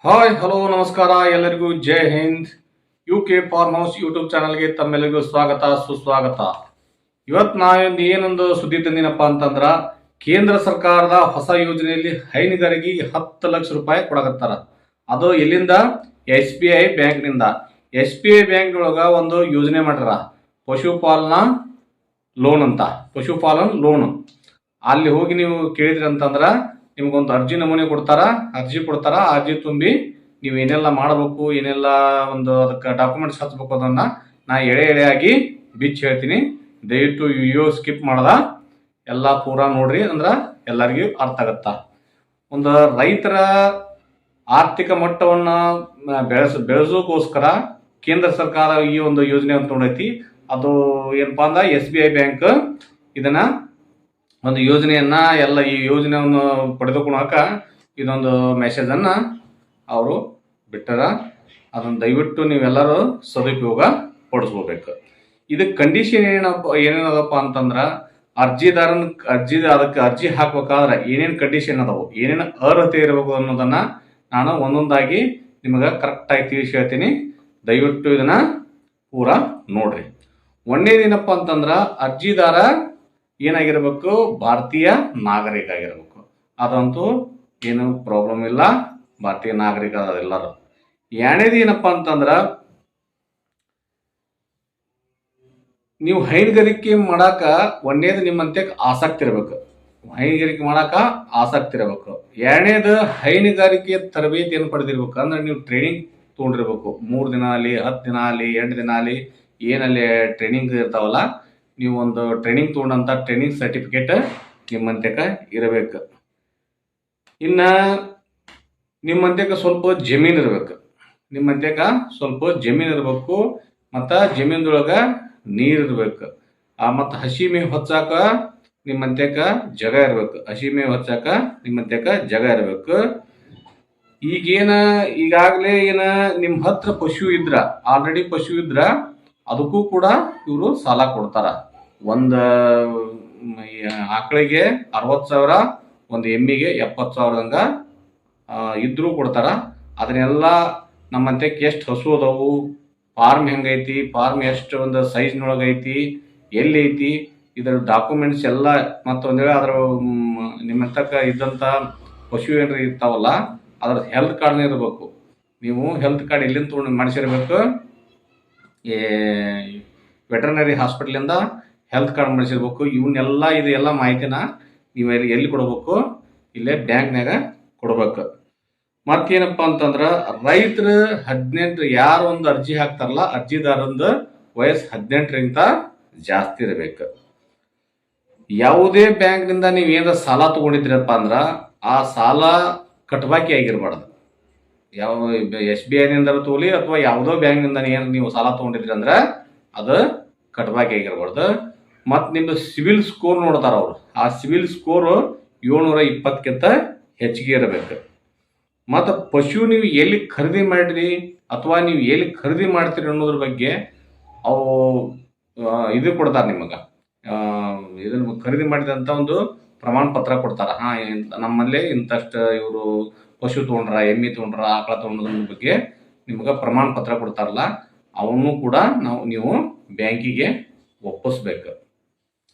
Hi hello ನಮಸ್ಕಾರ ಎಲ್ಲರಿಗೂ ಜೈ ಹಿಂದ್. ಯುಕೆ ಫಾರ್ಮ್ ಹೌಸ್ ಯೂಟ್ಯೂಬ್ ಚಾನಲ್ಗೆ ತಮ್ಮೆಲ್ಲರಿಗೂ ಸ್ವಾಗತ ಸುಸ್ವಾಗತ. ಇವತ್ತು ನಾವೊಂದು ಏನೊಂದು ಸುದ್ದಿ ತಂದಿನಪ್ಪ ಅಂತಂದ್ರ, ಕೇಂದ್ರ ಸರ್ಕಾರದ ಹೊಸ ಯೋಜನೆಯಲ್ಲಿ ಹೈನುಗಾರಿಕೆ 10 ಲಕ್ಷ ರೂಪಾಯಿ ಕೊಡಕತ್ತಾರ. ಅದು ಎಲ್ಲಿಂದ? SBI ಬ್ಯಾಂಕ್ನಿಂದ. SBI ಬ್ಯಾಂಕ್ ಒಳಗ ಒಂದು ಯೋಜನೆ ಮಾಡ್ಯಾರ, ಪಶುಪಾಲನಾ ಲೋನ್ ಅಂತ. ಪಶುಪಾಲನ್ ಲೋನ್ ಅಲ್ಲಿ ಹೋಗಿ ನೀವು ಕೇಳಿದ್ರಿ ಅಂತಂದ್ರ ನಿಮ್ಗೊಂದು ಅರ್ಜಿ ನಮೂನೆ ಕೊಡ್ತಾರ, ಅರ್ಜಿ ಕೊಡ್ತಾರ. ಅರ್ಜಿ ತುಂಬಿ ನೀವು ಏನೆಲ್ಲ ಮಾಡಬೇಕು, ಏನೆಲ್ಲ ಒಂದು ಅದಕ್ಕೆ ಡಾಕ್ಯುಮೆಂಟ್ಸ್ ಹಚ್ಬೇಕು ಅದನ್ನ ನಾ ಎಳೆಯಾಗಿ ಬಿಚ್ಚಿ ಹೇಳ್ತೀನಿ. ದಯವಿಟ್ಟು ವಿಡಿಯೋ ಸ್ಕಿಪ್ ಮಾಡದ ಎಲ್ಲ ಪೂರಾ ನೋಡ್ರಿ, ಅಂದ್ರ ಎಲ್ಲರಿಗೂ ಅರ್ಥ ಆಗತ್ತ. ಒಂದು ರೈತರ ಆರ್ಥಿಕ ಮಟ್ಟವನ್ನ ಬೆಳೆಸೋಕೋಸ್ಕರ ಕೇಂದ್ರ ಸರ್ಕಾರ ಈ ಒಂದು ಯೋಜನೆ ಅಂತ ನೋಡೈತಿ. ಅದು ಏನಪ್ಪಾ ಅಂದ, SBI ಬ್ಯಾಂಕ್ ಇದನ್ನ ಒಂದು ಯೋಜನೆಯನ್ನ ಎಲ್ಲ ಈ ಯೋಜನೆಯನ್ನು ಪಡೆದುಕೊಳ್ಳಕ ಇದೊಂದು ಮೆಸೇಜ್ ಅನ್ನ ಅವರು ಬಿಟ್ಟಾರ. ಅದನ್ನ ದಯವಿಟ್ಟು ನೀವೆಲ್ಲರೂ ಸದುಪಯೋಗ ಪಡಿಸ್ಕೋಬೇಕು. ಇದಕ್ಕೆ ಕಂಡೀಷನ್ ಏನೇನದಪ್ಪ ಅಂತಂದ್ರ, ಅದಕ್ಕೆ ಅರ್ಜಿ ಹಾಕ್ಬೇಕಾದ್ರೆ ಏನೇನು ಕಂಡೀಷನ್ ಅದಾವು, ಏನೇನು ಅರ್ಹತೆ ಇರಬೇಕು ಅನ್ನೋದನ್ನ ನಾನು ಒಂದೊಂದಾಗಿ ನಿಮಗೆ ಕರೆಕ್ಟಾಗಿ ತಿಳಿಸಿ ಹೇಳ್ತೀನಿ. ದಯವಿಟ್ಟು ಇದನ್ನ ಪೂರಾ ನೋಡ್ರಿ. ಒಂದೇದೇನಪ್ಪ ಅಂತಂದ್ರ, ಅರ್ಜಿದಾರ ಏನಾಗಿರ್ಬೇಕು? ಭಾರತೀಯ ನಾಗರಿಕ ಆಗಿರ್ಬೇಕು. ಅದಂತೂ ಏನು ಪ್ರಾಬ್ಲಮ್ ಇಲ್ಲ, ಭಾರತೀಯ ನಾಗರಿಕ ಎಲ್ಲರೂ. ಎರಡನೇದು ಏನಪ್ಪ ಅಂತಂದ್ರ, ನೀವು ಹೈನುಗಾರಿಕೆ ಮಾಡಾಕ ಒಂದೇದು ನಿಮ್ಮಂತೆ ಆಸಕ್ತಿ ಇರಬೇಕು. ಹೈನುಗಾರಿಕೆ ಮಾಡಾಕ ಆಸಕ್ತಿ ಇರಬೇಕು. ಎರಡನೇದು ಹೈನುಗಾರಿಕೆ ತರಬೇತಿಯನ್ನು ಪಡೆದಿರ್ಬೇಕು. ಅಂದ್ರೆ ನೀವು ಟ್ರೈನಿಂಗ್ ತೊಗೊಂಡಿರ್ಬೇಕು. 3 ದಿನ ಅಲ್ಲಿ, 10 ದಿನ ಅಲ್ಲಿ, 8 ದಿನ ಅಲ್ಲಿ, ಏನಲ್ಲಿ ಟ್ರೈನಿಂಗ್ ಇರ್ತಾವಲ್ಲ, ನೀವು ಒಂದು ಟ್ರೈನಿಂಗ್ ತೊಗೊಂಡಂತ ಟ್ರೈನಿಂಗ್ ಸರ್ಟಿಫಿಕೇಟ್ ನಿಮ್ಮಂತೆಕ ಇರಬೇಕು. ಇನ್ನ ನಿಮ್ಮಂತೆಕ ಸ್ವಲ್ಪ ಜಮೀನು ಇರಬೇಕು. ನಿಮ್ಮಂತೆಕ ಸ್ವಲ್ಪ ಜಮೀನು ಇರಬೇಕು. ಮತ್ತು ಜಮೀನದೊಳಗ ನೀರು ಇರ್ಬೇಕು. ಮತ್ತು ಹಸಿ ಮೇವು ಹಚ್ಚಾಕ ನಿಮ್ಮಂತೆಕ ಜಾಗ ಇರ್ಬೇಕು. ಹಸಿ ಮೇವು ಹಚ್ಚಾಕ ನಿಮ್ಮಂತೆಕ ಜಾಗ ಇರಬೇಕು. ಈಗಾಗಲೇ ನಿಮ್ಮ ಹತ್ರ ಪಶು ಇದ್ರ, ಆಲ್ರೆಡಿ ಪಶು ಇದ್ರ, ಅದಕ್ಕೂ ಕೂಡ ಇವರು ಸಾಲ ಕೊಡ್ತಾರ. ಒಂದು ಆಕಳಿಗೆ 60,000, ಒಂದು ಎಮ್ಮಿಗೆ 70,000 ಇದ್ರೂ ಕೊಡ್ತಾರ. ಅದನ್ನೆಲ್ಲ ನಮ್ಮಂತೆ ಎಷ್ಟು ಹಸು ಅದಾವು, ಫಾರ್ಮ್ ಹೆಂಗೈತಿ, ಫಾರ್ಮ್ ಎಷ್ಟು ಒಂದು ಸೈಜ್ನೊಳಗೈತಿ, ಎಲ್ಲಿ ಐತಿ, ಇದರ ಡಾಕ್ಯುಮೆಂಟ್ಸ್ ಎಲ್ಲ, ಮತ್ತು ಒಂದು ವೇಳೆ ಅದರ ನಿಮ್ಮಂತಕ್ಕ ಇದ್ದಂಥ ಪಶು ಏನಾರ ಇರ್ತಾವಲ್ಲ, ಅದ್ರ ಹೆಲ್ತ್ ಕಾರ್ಡ್ನ ಇರಬೇಕು. ನೀವು ಹೆಲ್ತ್ ಕಾರ್ಡ್ ಎಲ್ಲಿಂದ ತೊಗೊಂಡು ಮಾಡಿಸಿರ್ಬೇಕು? ವೆಟರ್ನರಿ ಹಾಸ್ಪಿಟಲಿಂದ ಹೆಲ್ತ್ ಕಾರ್ಡ್ ಮಾಡಿಸಿರ್ಬೇಕು. ಇವನ್ನೆಲ್ಲ ಇದೆಲ್ಲ ಮಾಹಿತಿನ ನೀವು ಎಲ್ಲಿ ಕೊಡಬೇಕು? ಇಲ್ಲೇ ಬ್ಯಾಂಕ್ನಾಗ ಕೊಡ್ಬೇಕು. ಮತ್ತೇನಪ್ಪ ಅಂತಂದ್ರ, ರೈತರು 18, ಯಾರು ಒಂದು ಅರ್ಜಿ ಹಾಕ್ತಾರಲ್ಲ, ಅರ್ಜಿದಾರಂದು ವಯಸ್ಸು 18ರಿಂದ ಜಾಸ್ತಿ ಇರಬೇಕು. ಯಾವುದೇ ಬ್ಯಾಂಕ್ನಿಂದ ನೀವು ಏನಾರ ಸಾಲ ತಗೊಂಡಿದ್ರಪ್ಪ ಅಂದ್ರ ಆ ಸಾಲ ಕಟ್ಬಾಕಿ ಆಗಿರ್ಬಾರ್ದು. ಯಾವ SBIನಿಂದ ತಗೊಳ್ಳಿ ಅಥವಾ ಯಾವುದೋ ಬ್ಯಾಂಕ್ನಿಂದ ಏನು ನೀವು ಸಾಲ ತಗೊಂಡಿದ್ರಿ ಅಂದ್ರೆ ಅದು ಕಟ್ಬಾಕಿ ಆಗಿರ್ಬಾರ್ದು. ಮತ್ತು ನಿಮ್ದು ಸಿವಿಲ್ ಸ್ಕೋರ್ ನೋಡ್ತಾರ ಅವರು. ಆ ಸಿವಿಲ್ ಸ್ಕೋರ್ 720ಕ್ಕಿಂತ ಹೆಚ್ಚಿಗೆ ಇರಬೇಕು. ಮತ್ತು ಪಶು ನೀವು ಎಲ್ಲಿ ಖರೀದಿ ಮಾಡಿರಿ ಅಥವಾ ನೀವು ಎಲ್ಲಿ ಖರೀದಿ ಮಾಡ್ತೀರಿ ಅನ್ನೋದ್ರ ಬಗ್ಗೆ ಅವು ಇದು ಕೊಡ್ತಾರೆ ನಿಮಗೆ. ಇದನ್ನು ಖರೀದಿ ಮಾಡಿದಂಥ ಒಂದು ಪ್ರಮಾಣ ಪತ್ರ ಕೊಡ್ತಾರ. ನಮ್ಮಲ್ಲಿ ಇಂತಷ್ಟು ಇವರು ಪಶು ತೊಗೊಂಡ್ರ, ಎಮ್ಮಿ ತೊಗೊಂಡ್ರ, ಆಕಳ ತೊಗೊಂಡ್ರ ಬಗ್ಗೆ ನಿಮ್ಗೆ ಪ್ರಮಾಣ ಪತ್ರ ಕೊಡ್ತಾರಲ್ಲ, ಅವನು ಕೂಡ ನೀವು ಬ್ಯಾಂಕಿಗೆ ಒಪ್ಪಿಸ್ಬೇಕು.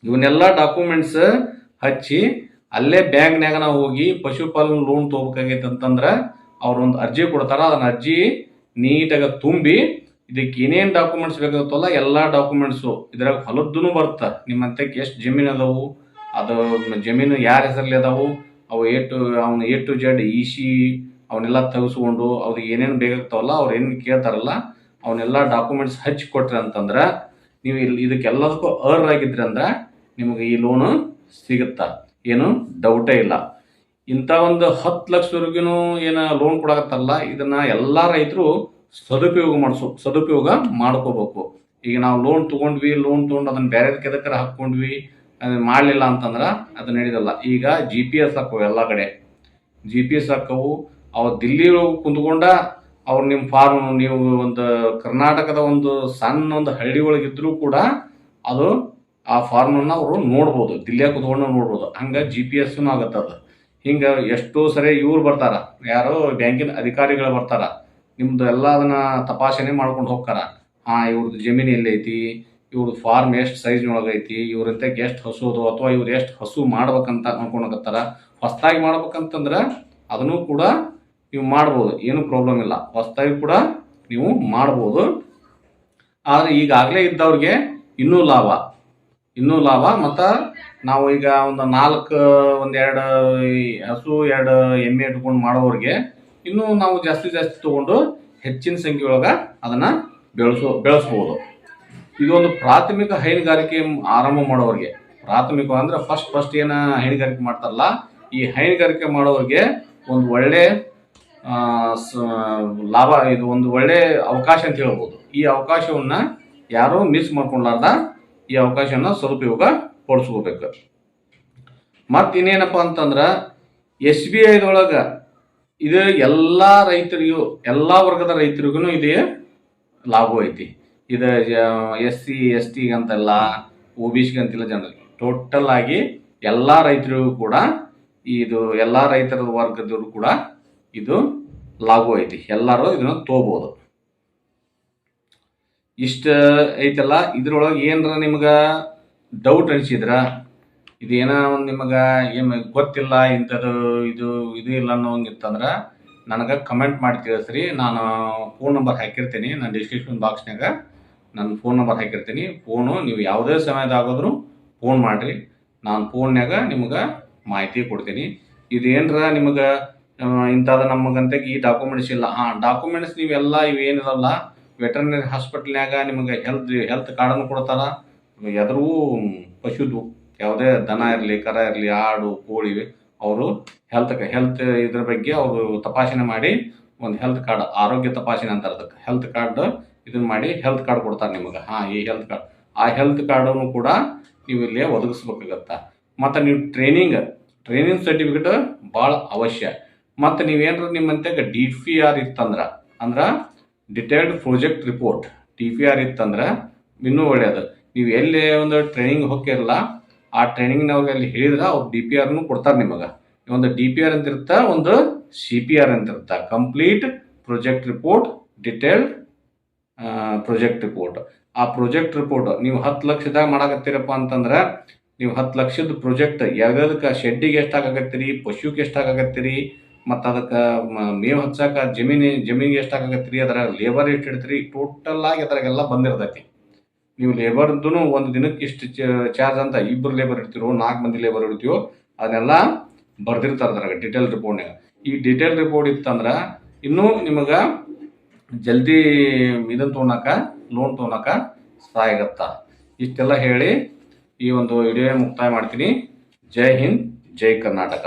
ಇವನ್ನೆಲ್ಲ ಡಾಕ್ಯುಮೆಂಟ್ಸ್ ಹಚ್ಚಿ ಅಲ್ಲೇ ಬ್ಯಾಂಕ್ನಾಗ ನಾವು ಹೋಗಿ ಪಶುಪಾಲನೆ ಲೋನ್ ತೊಗೋಬೇಕಾಗೈತೆ ಅಂತಂದ್ರೆ ಅವ್ರೊಂದು ಅರ್ಜಿ ಕೊಡ್ತಾರ. ಅದನ್ನ ಅರ್ಜಿ ನೀಟಾಗಿ ತುಂಬಿ ಇದಕ್ಕೆ ಏನೇನು ಡಾಕ್ಯುಮೆಂಟ್ಸ್ ಬೇಕಾಗುತ್ತಲ್ಲ ಎಲ್ಲ ಡಾಕ್ಯುಮೆಂಟ್ಸು ಇದ್ರಾಗ ಹೊಲದ್ದೂ ಬರುತ್ತೆ. ನಿಮ್ಮಂತೆ ಎಷ್ಟು ಜಮೀನು ಅದಾವು, ಅದು ಜಮೀನು ಯಾರ ಹೆಸರಲ್ಲಿ ಅದಾವು, ಅವು ಅವನು A to Z EC ಅವನ್ನೆಲ್ಲ ತೆಗೆಸ್ಕೊಂಡು ಅವ್ರಿಗೆ ಏನೇನು ಬೇಕಾಗ್ತಾವಲ್ಲ, ಅವ್ರು ಏನು ಕೇಳ್ತಾರಲ್ಲ ಅವನ್ನೆಲ್ಲ ಡಾಕ್ಯುಮೆಂಟ್ಸ್ ಹಚ್ಚಿ ಕೊಟ್ರಿ ಅಂತಂದ್ರೆ ನೀವು ಇದಕ್ಕೆಲ್ಲದಕ್ಕೂ ಅರ್ಹರಾಗಿದ್ರಿ ಅಂದ್ರೆ ನಿಮಗೆ ಈ ಲೋನು ಸಿಗುತ್ತಾ, ಏನು ಡೌಟೇ ಇಲ್ಲ. ಇಂಥ ಒಂದು 10 ಲಕ್ಷವರೆಗೂ ಏನು ಲೋನ್ ಕೊಡಕತ್ತಲ್ಲ, ಇದನ್ನ ಎಲ್ಲ ರೈತರು ಸದುಪಯೋಗ ಮಾಡ್ಕೋಬೇಕು. ಈಗ ನಾವು ಲೋನ್ ತೊಗೊಂಡು ಅದನ್ನ ಬೇರೆ ಕೆದಕರ ಹಾಕ್ಕೊಂಡ್ವಿ, ಅದನ್ನ ಮಾಡಲಿಲ್ಲ ಅಂತಂದ್ರೆ ಅದು ನಡೆಯೋಲ್ಲ. ಈಗ GPS ಹಾಕವು, ಎಲ್ಲ ಕಡೆ GPS ಹಾಕವು. ಅವು ದಿಲ್ಲಿ ಕುಂತ್ಕೊಂಡ ಅವ್ರು ನಿಮ್ಮ ಫಾರ್ಮ್, ನೀವು ಒಂದು ಕರ್ನಾಟಕದ ಒಂದು ಸಣ್ಣ ಒಂದು ಹಳ್ಳಿ ಒಳಗಿದ್ರು ಕೂಡ ಅದು ಆ ಫಾರ್ಮನ್ನು ಅವರು ನೋಡ್ಬೋದು, ದಿಲ್ಲಿಯಾಗ ಕುತ್ಕೊಂಡು ನೋಡ್ಬೋದು. ಹಂಗೆ GPS ಆಗತ್ತದ. ಹಿಂಗೆ ಎಷ್ಟೋ ಸರಿ ಇವ್ರು ಬರ್ತಾರ, ಯಾರೋ ಬ್ಯಾಂಕಿನ ಅಧಿಕಾರಿಗಳು ಬರ್ತಾರ, ನಿಮ್ದು ಎಲ್ಲ ಅದನ್ನ ತಪಾಸಣೆ ಮಾಡ್ಕೊಂಡು ಹೋಗ್ತಾರ. ಇವ್ರದ್ದು ಜಮೀನು ಎಲ್ಲೈತಿ, ಇವ್ರದ್ದು ಫಾರ್ಮ್ ಎಷ್ಟು ಸೈಜ್ನೊಳಗೈತಿ, ಇವ್ರಂತಕ್ಕೆ ಎಷ್ಟು ಹಸುದು, ಅಥವಾ ಇವ್ರು ಎಷ್ಟು ಹಸು ಮಾಡ್ಬೇಕಂತ ಅನ್ಕೊಂಡಕತ್ತಾರ. ಹೊಸ್ದಾಗಿ ಮಾಡ್ಬೇಕಂತಂದ್ರೆ ಅದನ್ನು ಕೂಡ ನೀವು ಮಾಡ್ಬೋದು, ಏನು ಪ್ರಾಬ್ಲಮ್ ಇಲ್ಲ, ಹೊಸ್ದಾಗಿ ಕೂಡ ನೀವು ಮಾಡ್ಬೋದು. ಆದರೆ ಈಗಾಗಲೇ ಇದ್ದವ್ರಿಗೆ ಇನ್ನೂ ಲಾಭ. ಮತ್ತು ನಾವು ಈಗ ಒಂದೆರಡು ಹಸು 2 ಎಮ್ಮೆ ಇಟ್ಕೊಂಡು ಮಾಡೋರಿಗೆ ಇನ್ನೂ ನಾವು ಜಾಸ್ತಿ ತೊಗೊಂಡು ಹೆಚ್ಚಿನ ಸಂಖ್ಯೆಯೊಳಗೆ ಅದನ್ನು ಬೆಳೆಸ್ಬೋದು. ಇದೊಂದು ಪ್ರಾಥಮಿಕ ಹೈನುಗಾರಿಕೆ ಆರಂಭ ಮಾಡೋರಿಗೆ, ಪ್ರಾಥಮಿಕ ಅಂದ್ರೆ ಫಸ್ಟ್ ಏನು ಹೈನುಗಾರಿಕೆ ಮಾಡ್ತಾರಲ್ಲ, ಈ ಹೈನುಗಾರಿಕೆ ಮಾಡೋರಿಗೆ ಒಂದು ಒಳ್ಳೆ ಲಾಭ, ಇದು ಒಂದು ಒಳ್ಳೆ ಅವಕಾಶ ಅಂತ ಹೇಳ್ಬೋದು. ಈ ಅವಕಾಶವನ್ನು ಯಾರೂ ಮಿಸ್ ಮಾಡ್ಕೊಂಡಾರ್ದ ಈ ಅವಕಾಶನ ಸದುಪಯೋಗ ಪಡಿಸ್ಕೋಬೇಕು. ಇನ್ನೇನಪ್ಪ ಅಂತಂದ್ರೆ SBIದೊಳಗೆ ಇದು ಎಲ್ಲ ರೈತರಿಗೂ, ಎಲ್ಲ ವರ್ಗದ ರೈತರಿಗೂ ಇದು ಲಾಭ ಐತಿ. ಇದು SC ST ಅಂತಲ್ಲ, OBC ಅಂತಿಲ್ಲ, ಜನರಿಗೆ ಟೋಟಲ್ ಆಗಿ ಎಲ್ಲ ರೈತರಿಗೂ ಕೂಡ ಇದು, ಎಲ್ಲ ರೈತರ ವರ್ಗದವರು ಕೂಡ ಇದು ಲಾಭ ಐತಿ. ಎಲ್ಲರೂ ಇದನ್ನ ತಗೋಬಹುದು. ಇಷ್ಟ ಐತಲ್ಲ. ಇದ್ರೊಳಗೆ ಏನರ ನಿಮ್ಗೆ ಡೌಟ್ ಅನಿಸಿದ್ರ, ಇದೇನೋ ಒಂದು ನಿಮಗೆ ಏನು ಗೊತ್ತಿಲ್ಲ, ಇಂಥದ್ದು ಇದು ಇಲ್ಲ ಅನ್ನೋಂಗಿತ್ತಂದ್ರೆ ನನಗೆ ಕಮೆಂಟ್ ಮಾಡಿ ತಿಳಿಸ್ರಿ. ನಾನು ಫೋನ್ ನಂಬರ್ ಹಾಕಿರ್ತೀನಿ, ನಾನು ಡಿಸ್ಕ್ರಿಪ್ಷನ್ ಬಾಕ್ಸ್ನಾಗ ನನ್ನ ಫೋನ್ ನಂಬರ್ ಹಾಕಿರ್ತೀನಿ. ನೀವು ಯಾವುದೇ ಸಮಯದಾಗಾದ್ರೂ ಫೋನ್ ಮಾಡಿರಿ, ನಾನು ಫೋನ್ಯಾಗ ನಿಮ್ಗೆ ಮಾಹಿತಿ ಕೊಡ್ತೀನಿ. ಇದೇನರ ನಿಮಗೆ ಇಂಥದ್ದು ನಮಗಂತ ಈ ಡಾಕ್ಯುಮೆಂಟ್ಸ್ ಇಲ್ಲ, ಡಾಕ್ಯುಮೆಂಟ್ಸ್ ನೀವೆಲ್ಲ ಇವೇನಿರಲ್ಲ, ವೆಟರ್ನರಿ ಹಾಸ್ಪಿಟಲ್ನಾಗ ನಿಮಗೆ ಹೆಲ್ತ್ ಕಾರ್ಡನ್ನು ಕೊಡ್ತಾರ. ಎದರೂ ಪಶುದು ಯಾವುದೇ ದನ ಇರಲಿ, ಕರ ಇರಲಿ, ಆಡು, ಕೋಳಿ, ಅವರು ಹೆಲ್ತ್ ಇದ್ರ ಬಗ್ಗೆ ಅವರು ತಪಾಸಣೆ ಮಾಡಿ ಒಂದು ಹೆಲ್ತ್ ಕಾರ್ಡ್, ಆರೋಗ್ಯ ತಪಾಸಣೆ ಅಂತಾರೆ ಅದಕ್ಕೆ, ಹೆಲ್ತ್ ಕಾರ್ಡ್ ಇದನ್ನ ಮಾಡಿ ಹೆಲ್ತ್ ಕಾರ್ಡ್ ಕೊಡ್ತಾರೆ ನಿಮಗೆ. ಈ ಹೆಲ್ತ್ ಕಾರ್ಡ್, ಆ ಹೆಲ್ತ್ ಕಾರ್ಡನ್ನು ಕೂಡ ನೀವು ಇಲ್ಲಿ ಒದಗಿಸ್ಬೇಕಾಗತ್ತ. ಮತ್ತು ನೀವು ಟ್ರೈನಿಂಗ್ ಸರ್ಟಿಫಿಕೇಟ್ ಭಾಳ ಅವಶ್ಯ. ಮತ್ತು ನೀವೇನಾರ ನಿಮ್ಮಂತೆಗೆ DPR ಇತ್ತಂದ್ರೆ, ಡಿಟೇಲ್ಡ್ ಪ್ರಾಜೆಕ್ಟ್ ರಿಪೋರ್ಟ್ DPR ಇತ್ತಂದ್ರೆ ಇನ್ನೂ ಒಳ್ಳೆಯದು. ನೀವು ಎಲ್ಲಿ ಒಂದು ಟ್ರೈನಿಂಗ್ ಹೋಗಿರಲ್ಲ, ಆ ಟ್ರೈನಿಂಗ್ನವ್ರಿಗೆ ಅಲ್ಲಿ ಹೇಳಿದ್ರೆ ಅವ್ರು DPRನು ಕೊಡ್ತಾರೆ ನಿಮಗೆ. ಒಂದು DPR ಅಂತ ಇರುತ್ತೆ, ಒಂದು CPR ಅಂತ ಇರುತ್ತೆ, complete project report, detailed project report. ಆ ಪ್ರಾಜೆಕ್ಟ್ ರಿಪೋರ್ಟ್ ನೀವು 10 ಲಕ್ಷದಾಗ ಮಾಡಾಕತ್ತೀರಪ್ಪ ಅಂತಂದ್ರೆ, ನೀವು 10 ಲಕ್ಷದ ಪ್ರಾಜೆಕ್ಟ್ ಯಾವ್ದಕ್ಕೆ ಶೆಡ್ಡಿಗೆ ಎಷ್ಟಾಗತ್ತೀರಿ, ಪಶುಕ್ಕೆ ಎಷ್ಟಾಗತ್ತೀರಿ, ಮತ್ತು ಅದಕ್ಕೆ ಮೇವು ಹಚ್ಚಾಕ ಜಮೀನಿಗೆ ಎಷ್ಟಾಗತ್ತೀರಿ, ಅದರ ಲೇಬರ್ ಎಷ್ಟು ಇಡ್ತೀರಿ, ಟೋಟಲ್ ಆಗಿ ಅದ್ರಾಗೆಲ್ಲ ಬಂದಿರ್ತೈತಿ. ನೀವು ಲೇಬರ್ದು ಒಂದು ದಿನಕ್ಕೆ ಇಷ್ಟು ಚಾರ್ಜ್ ಅಂತ, 2 ಲೇಬರ್ ಇಡ್ತೀರೋ, 4 ಮಂದಿ ಲೇಬರ್ ಇಡ್ತೀವೋ, ಅದನ್ನೆಲ್ಲ ಬರ್ದಿರ್ತಾರೆ ಅದ್ರಾಗ ಡಿಟೇಲ್ ರಿಪೋರ್ಟ್ನಾಗ. ಈ ಡಿಟೇಲ್ ರಿಪೋರ್ಟ್ ಇತ್ತಂದ್ರೆ ಇನ್ನೂ ನಿಮಗೆ ಜಲ್ದಿ ಲೋನ್ ತೊಗೊಳಕ ಸಹಾಯ ಆಗತ್ತ. ಇಷ್ಟೆಲ್ಲ ಹೇಳಿ ಈ ಒಂದು ವಿಡಿಯೋ ಮುಕ್ತಾಯ ಮಾಡ್ತೀನಿ. ಜೈ ಹಿಂದ್, ಜೈ ಕರ್ನಾಟಕ.